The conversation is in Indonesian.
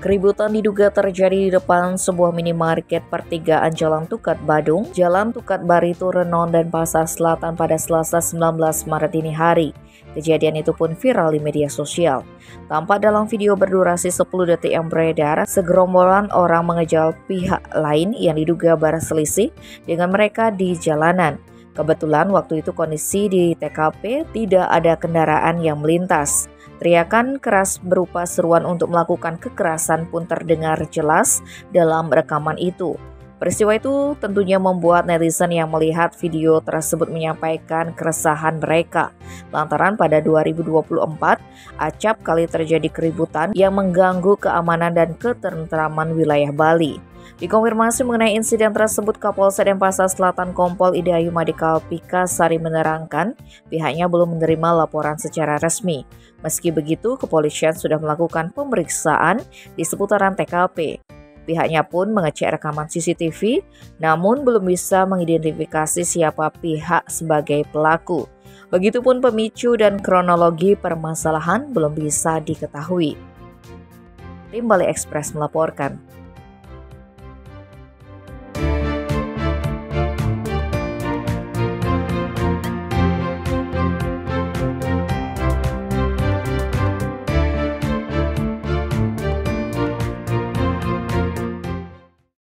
Keributan diduga terjadi di depan sebuah minimarket pertigaan Jalan Tukat Badung, Jalan Tukat Baritu Renon, dan Pasar Selatan pada Selasa 19 Maret dini hari. Kejadian itu pun viral di media sosial. Tampak dalam video berdurasi 10 detik yang beredar, segerombolan orang mengejar pihak lain yang diduga berselisih dengan mereka di jalanan. Kebetulan waktu itu kondisi di TKP tidak ada kendaraan yang melintas. Teriakan keras berupa seruan untuk melakukan kekerasan pun terdengar jelas dalam rekaman itu. Peristiwa itu tentunya membuat netizen yang melihat video tersebut menyampaikan keresahan mereka. Lantaran pada 2024, acap kali terjadi keributan yang mengganggu keamanan dan ketentraman wilayah Bali. Dikonfirmasi mengenai insiden tersebut, Kapolsek Denpasar Selatan Kompol Idayu Madikal Sari menerangkan pihaknya belum menerima laporan secara resmi. Meski begitu, kepolisian sudah melakukan pemeriksaan di seputaran TKP. Pihaknya pun mengecek rekaman CCTV, namun belum bisa mengidentifikasi siapa pihak sebagai pelaku. Begitupun pemicu dan kronologi permasalahan belum bisa diketahui. Tim Bali Express melaporkan.